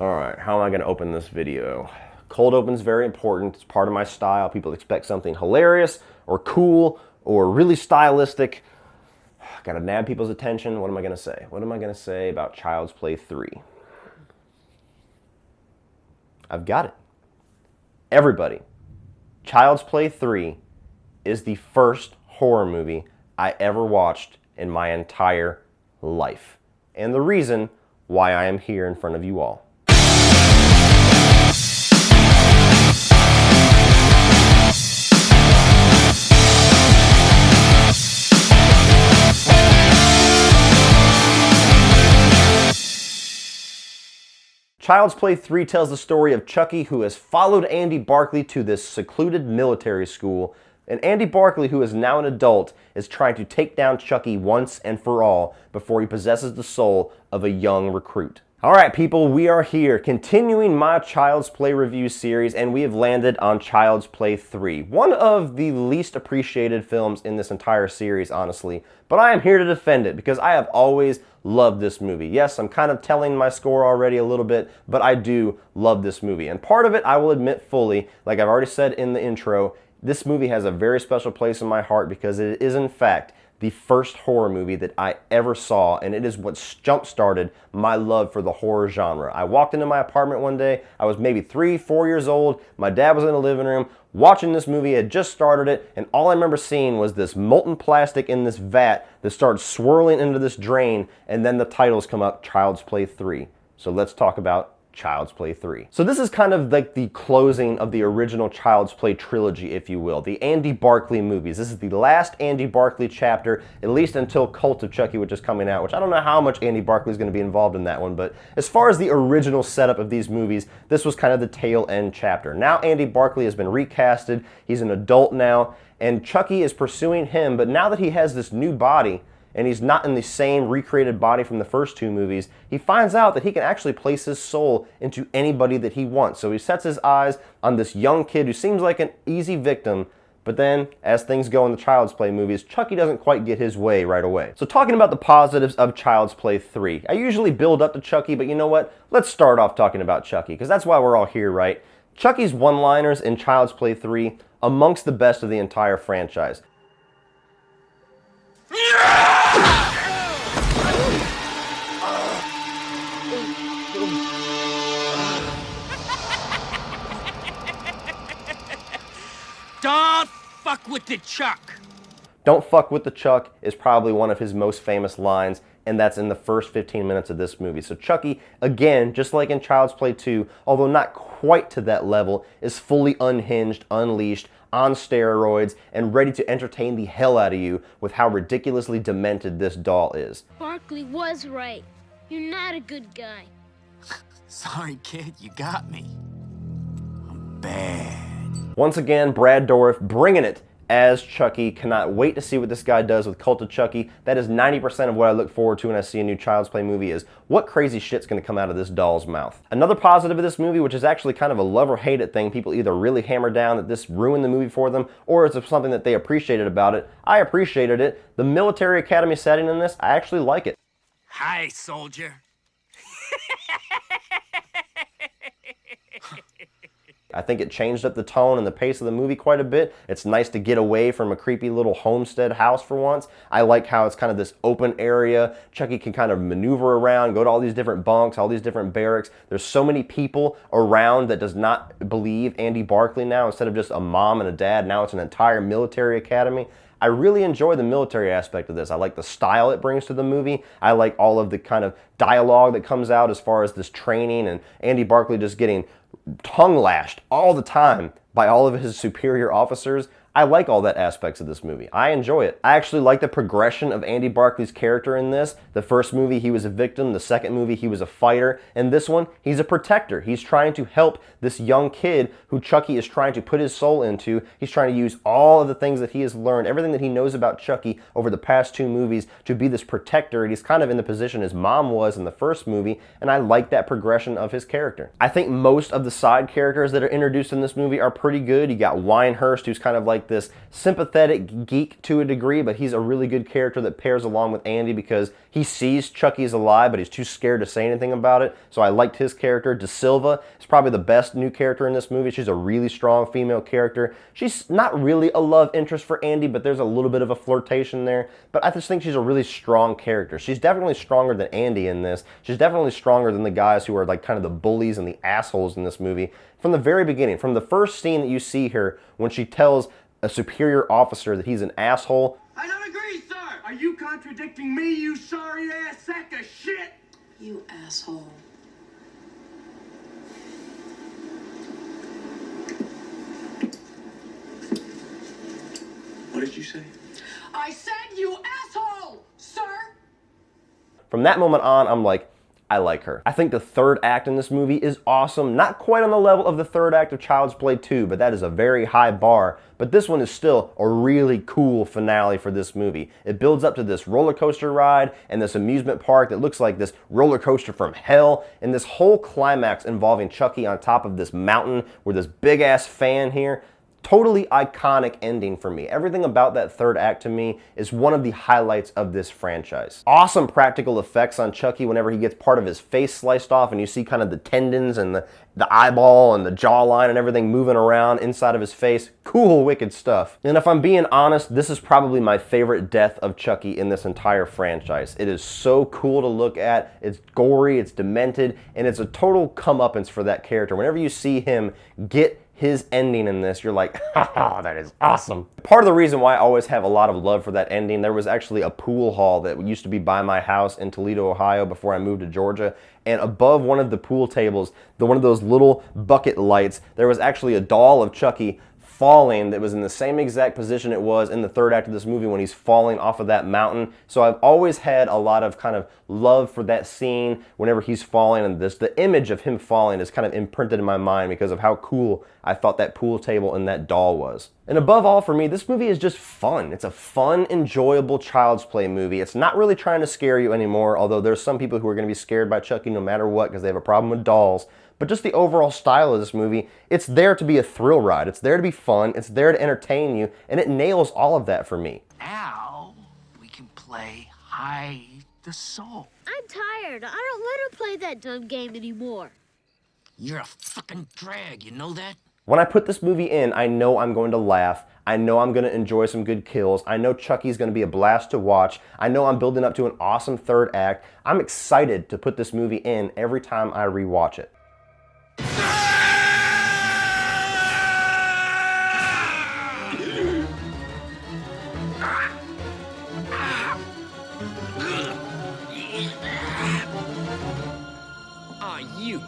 Alright, how am I going to open this video? Cold open is very important. It's part of my style. People expect something hilarious or cool or really stylistic. Gotta nab people's attention. What am I going to say? What am I going to say about Child's Play 3? I've got it. Everybody, Child's Play 3 is the first horror movie I ever watched in my entire life. And the reason why I am here in front of you all. Child's Play 3 tells the story of Chucky, who has followed Andy Barclay to this secluded military school, and Andy Barclay, who is now an adult, is trying to take down Chucky once and for all before he possesses the soul of a young recruit. Alright people, we are here, continuing my Child's Play review series, and we have landed on Child's Play 3. One of the least appreciated films in this entire series, honestly, but I am here to defend it because I have always loved this movie. Yes, I'm kind of telling my score already a little bit, but I do love this movie. And part of it, I will admit fully, like I've already said in the intro, this movie has a very special place in my heart because it is in fact the first horror movie that I ever saw, and it is what jump-started my love for the horror genre. I walked into my apartment one day, I was maybe 3, 4 years old, my dad was in the living room, watching this movie, had just started it, and all I remember seeing was this molten plastic in this vat that started swirling into this drain, and then the titles come up, Child's Play 3. So let's talk about Child's Play 3. So this is kind of like the closing of the original Child's Play trilogy, if you will, the Andy Barclay movies. This is the last Andy Barclay chapter, at least until Cult of Chucky, which is coming out, which I don't know how much Andy Barclay is going to be involved in that one, but as far as the original setup of these movies, this was kind of the tail end chapter. Now Andy Barclay has been recasted, he's an adult now, and Chucky is pursuing him, but now that he has this new body, and he's not in the same recreated body from the first two movies, he finds out that he can actually place his soul into anybody that he wants. So he sets his eyes on this young kid who seems like an easy victim, but then, as things go in the Child's Play movies, Chucky doesn't quite get his way right away. So talking about the positives of Child's Play 3, I usually build up to Chucky, but you know what? Let's start off talking about Chucky, because that's why we're all here, right? Chucky's one-liners in Child's Play 3, amongst the best of the entire franchise. Don't fuck with the Chuck. Don't fuck with the Chuck is probably one of his most famous lines, and that's in the first 15 minutes of this movie. So Chucky, again, just like in Child's Play 2, although not quite to that level, is fully unhinged, unleashed, on steroids, and ready to entertain the hell out of you with how ridiculously demented this doll is. Barclay was right. You're not a good guy. Sorry, kid, you got me. I'm bad. Once again, Brad Dourif bringing it as Chucky. Cannot wait to see what this guy does with Cult of Chucky. That is 90% of what I look forward to when I see a new Child's Play movie is what crazy shit's going to come out of this doll's mouth. Another positive of this movie, which is actually kind of a love or hate it thing, people either really hammer down that this ruined the movie for them, or it's something that they appreciated about it. I appreciated it. The military academy setting in this, I actually like it. Hi, soldier. I think it changed up the tone and the pace of the movie quite a bit. It's nice to get away from a creepy little homestead house for once. I like how it's kind of this open area. Chucky can kind of maneuver around, go to all these different bunks, all these different barracks. There's so many people around that does not believe Andy Barclay now. Instead of just a mom and a dad, now it's an entire military academy. I really enjoy the military aspect of this. I like the style it brings to the movie. I like all of the kind of dialogue that comes out as far as this training and Andy Barclay just getting tongue lashed all the time by all of his superior officers. I like all that aspects of this movie. I enjoy it. I actually like the progression of Andy Barclay's character in this. The first movie, he was a victim. The second movie, he was a fighter. And this one, he's a protector. He's trying to help this young kid who Chucky is trying to put his soul into. He's trying to use all of the things that he has learned, everything that he knows about Chucky over the past two movies to be this protector. And he's kind of in the position his mom was in the first movie. And I like that progression of his character. I think most of the side characters that are introduced in this movie are pretty good. You got Winehurst, who's kind of like like this sympathetic geek to a degree, but he's a really good character that pairs along with Andy because he sees Chucky is alive, but he's too scared to say anything about it. So I liked his character. De Silva is probably the best new character in this movie. She's a really strong female character. She's not really a love interest for Andy, but there's a little bit of a flirtation there. But I just think she's a really strong character. She's definitely stronger than Andy in this. She's definitely stronger than the guys who are like kind of the bullies and the assholes in this movie. From the very beginning, from the first scene that you see her when she tells a superior officer that he's an asshole. I don't agree, sir! Are you contradicting me, you sorry-ass sack of shit? You asshole. What did you say? I said you asshole, sir! From that moment on, I'm like, I like her. I think the third act in this movie is awesome. Not quite on the level of the third act of Child's Play 2, but that is a very high bar. But this one is still a really cool finale for this movie. It builds up to this roller coaster ride and this amusement park that looks like this roller coaster from hell, and this whole climax involving Chucky on top of this mountain with this big ass fan here. Totally iconic ending for me. Everything about that third act to me is one of the highlights of this franchise. Awesome practical effects on Chucky whenever he gets part of his face sliced off and you see kind of the tendons and the eyeball and the jawline and everything moving around inside of his face. Cool, wicked stuff. And if I'm being honest, this is probably my favorite death of Chucky in this entire franchise. It is so cool to look at. It's gory, it's demented, and it's a total comeuppance for that character. Whenever you see him get his ending in this, you're like, haha, that is awesome. Part of the reason why I always have a lot of love for that ending, there was actually a pool hall that used to be by my house in Toledo, Ohio before I moved to Georgia. And above one of the pool tables, one of those little bucket lights, there was actually a doll of Chucky falling that was in the same exact position it was in the third act of this movie when he's falling off of that mountain. So I've always had a lot of kind of love for that scene whenever he's falling, and the image of him falling is kind of imprinted in my mind because of how cool I thought that pool table and that doll was. And above all, for me, this movie is just fun. It's a fun, enjoyable Child's Play movie. It's not really trying to scare you anymore, although there's some people who are going to be scared by Chucky no matter what because they have a problem with dolls. But just the overall style of this movie, it's there to be a thrill ride. It's there to be fun. It's there to entertain you. And it nails all of that for me. Now we can play hide the soul. I'm tired. I don't want to play that dumb game anymore. You're a fucking drag, you know that? When I put this movie in, I know I'm going to laugh. I know I'm going to enjoy some good kills. I know Chucky's going to be a blast to watch. I know I'm building up to an awesome third act. I'm excited to put this movie in every time I rewatch it. You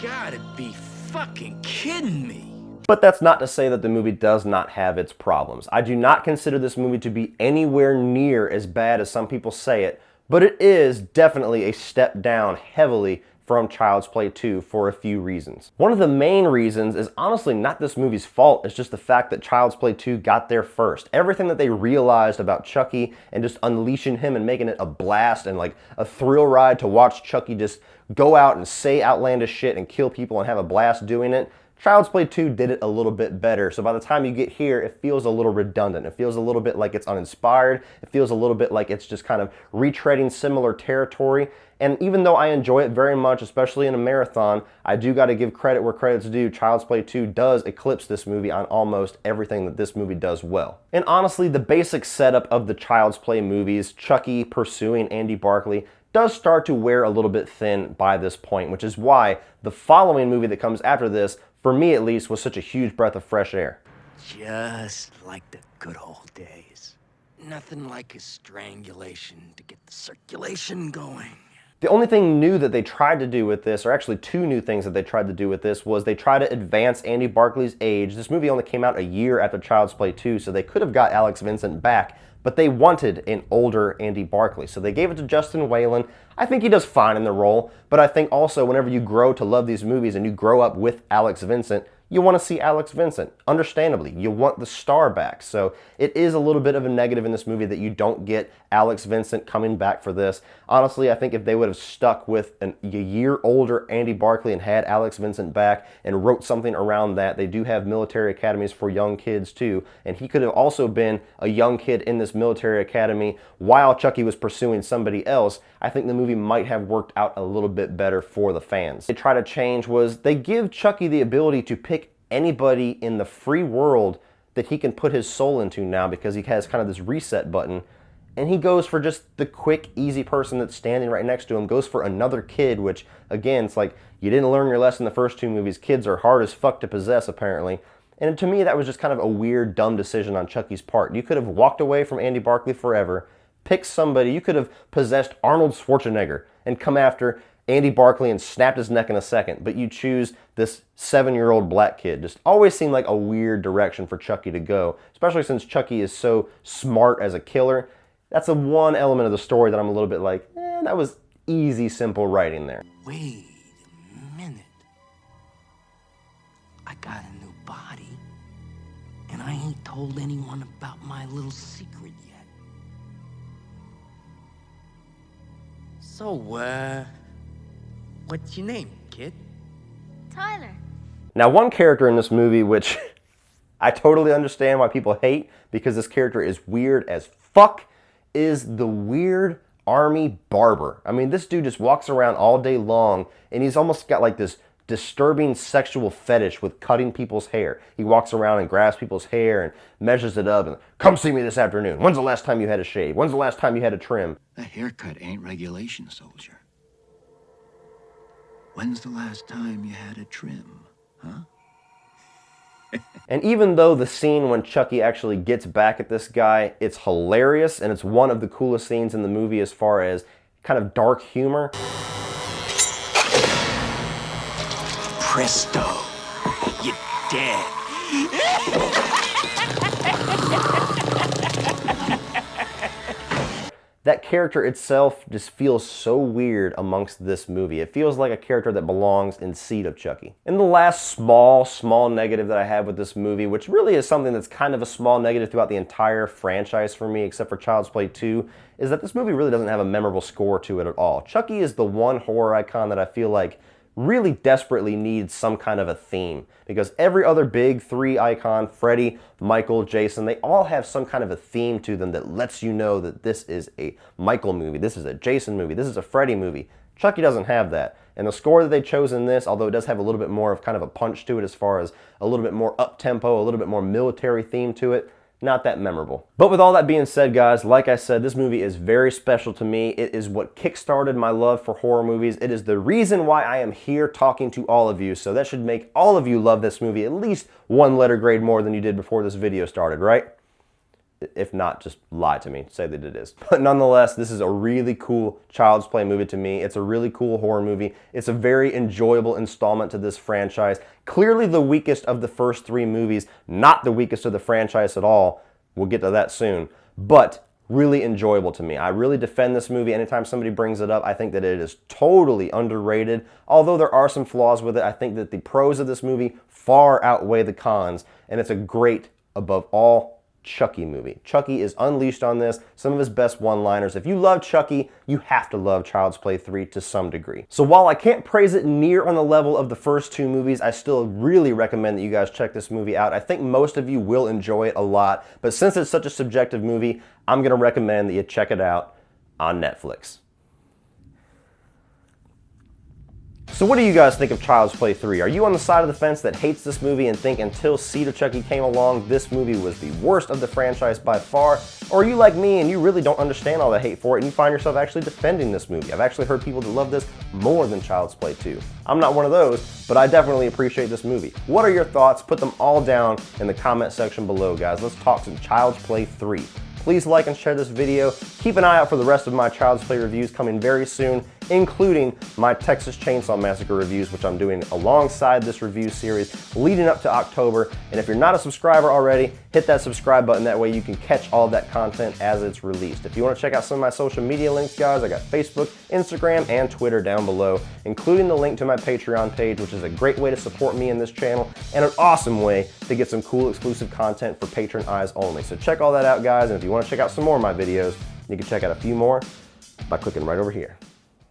gotta be fucking kidding me. But that's not to say that the movie does not have its problems. I do not consider this movie to be anywhere near as bad as some people say it, but it is definitely a step down heavily from Child's Play 2 for a few reasons. One of the main reasons is honestly not this movie's fault, it's just the fact that Child's Play 2 got there first. Everything that they realized about Chucky and just unleashing him and making it a blast and like a thrill ride to watch Chucky just go out and say outlandish shit and kill people and have a blast doing it, Child's Play 2 did it a little bit better. So by the time you get here, it feels a little redundant. It feels a little bit like it's uninspired. It feels a little bit like it's just kind of retreading similar territory. And even though I enjoy it very much, especially in a marathon, I do got to give credit where credit's due. Child's Play 2 does eclipse this movie on almost everything that this movie does well. And honestly, the basic setup of the Child's Play movies, Chucky pursuing Andy Barclay, does start to wear a little bit thin by this point, which is why the following movie that comes after this, for me at least, was such a huge breath of fresh air. Just like the good old days. Nothing like a strangulation to get the circulation going. The only thing new that they tried to do with this, or actually two new things that they tried to do with this, was they tried to advance Andy Barclay's age. This movie only came out a year after Child's Play 2, so they could have got Alex Vincent back, but they wanted an older Andy Barclay. So they gave it to Justin Whalen. I think he does fine in the role, but I think also whenever you grow to love these movies and you grow up with Alex Vincent, you want to see Alex Vincent. Understandably, you want the star back. So it is a little bit of a negative in this movie that you don't get Alex Vincent coming back for this. Honestly, I think if they would have stuck with a year older Andy Barclay and had Alex Vincent back and wrote something around that, they do have military academies for young kids too, and he could have also been a young kid in this military academy while Chucky was pursuing somebody else, I think the movie might have worked out a little bit better for the fans. They try to change was they give Chucky the ability to pick anybody in the free world that he can put his soul into now because he has kind of this reset button, and he goes for just the quick, easy person that's standing right next to him, goes for another kid, which again, it's like you didn't learn your lesson in the first two movies. Kids are hard as fuck to possess apparently. And to me, that was just kind of a weird, dumb decision on Chucky's part. You could have walked away from Andy Barclay forever, picked somebody, you could have possessed Arnold Schwarzenegger and come after Andy Barclay and snapped his neck in a second, but you choose this 7-year-old black kid. Just always seemed like a weird direction for Chucky to go, especially since Chucky is so smart as a killer. That's the one element of the story that I'm a little bit like, that was easy, simple writing there. Wait a minute. I got a new body, and I ain't told anyone about my little secret yet. So, what's your name, kid? Tyler. Now, one character in this movie, which I totally understand why people hate, because this character is weird as fuck, is the weird army barber. I mean, this dude just walks around all day long, and he's almost got like this disturbing sexual fetish with cutting people's hair. He walks around and grabs people's hair and measures it up and, come see me this afternoon. When's the last time you had a shave? When's the last time you had a trim? A haircut ain't regulation, soldier. When's the last time you had a trim, huh? And even though the scene when Chucky actually gets back at this guy, it's hilarious, and it's one of the coolest scenes in the movie as far as kind of dark humor. Presto, you're dead. That character itself just feels so weird amongst this movie. It feels like a character that belongs in Seed of Chucky. And the last small negative that I have with this movie, which really is something that's kind of a small negative throughout the entire franchise for me, except for Child's Play 2, is that this movie really doesn't have a memorable score to it at all. Chucky is the one horror icon that I feel like really desperately needs some kind of a theme, because every other big 3 icon, Freddy, Michael, Jason, they all have some kind of a theme to them that lets you know that this is a Michael movie, this is a Jason movie, this is a Freddy movie. Chucky doesn't have that. And the score that they chose in this, although it does have a little bit more of kind of a punch to it as far as a little bit more up-tempo, a little bit more military theme to it, not that memorable. But with all that being said, guys, like I said, this movie is very special to me. It is what kickstarted my love for horror movies. It is the reason why I am here talking to all of you, so that should make all of you love this movie at least 1 letter grade more than you did before this video started, right? If not, just lie to me, say that it is. But nonetheless, this is a really cool Child's Play movie to me. It's a really cool horror movie. It's a very enjoyable installment to this franchise. Clearly the weakest of the first 3 movies, not the weakest of the franchise at all. We'll get to that soon. But really enjoyable to me. I really defend this movie anytime somebody brings it up. I think that it is totally underrated. Although there are some flaws with it, I think that the pros of this movie far outweigh the cons, and it's a great, above all, Chucky movie. Chucky is unleashed on this, some of his best one-liners. If you love Chucky, you have to love Child's Play 3 to some degree. So while I can't praise it near on the level of the first 2 movies, I still really recommend that you guys check this movie out. I think most of you will enjoy it a lot, but since it's such a subjective movie, I'm gonna recommend that you check it out on Netflix. So what do you guys think of Child's Play 3? Are you on the side of the fence that hates this movie and think until Seed of Chucky came along, this movie was the worst of the franchise by far? Or are you like me and you really don't understand all the hate for it and you find yourself actually defending this movie? I've actually heard people that love this more than Child's Play 2. I'm not one of those, but I definitely appreciate this movie. What are your thoughts? Put them all down in the comment section below, guys. Let's talk some Child's Play 3. Please like and share this video. Keep an eye out for the rest of my Child's Play reviews coming very soon, including my Texas Chainsaw Massacre reviews, which I'm doing alongside this review series leading up to October. And if you're not a subscriber already, hit that subscribe button. That way you can catch all of that content as it's released. If you want to check out some of my social media links, guys, I got Facebook, Instagram, and Twitter down below, including the link to my Patreon page, which is a great way to support me in this channel and an awesome way to get some cool exclusive content for patron eyes only. So check all that out, guys. And if you want to check out some more of my videos, you can check out a few more by clicking right over here.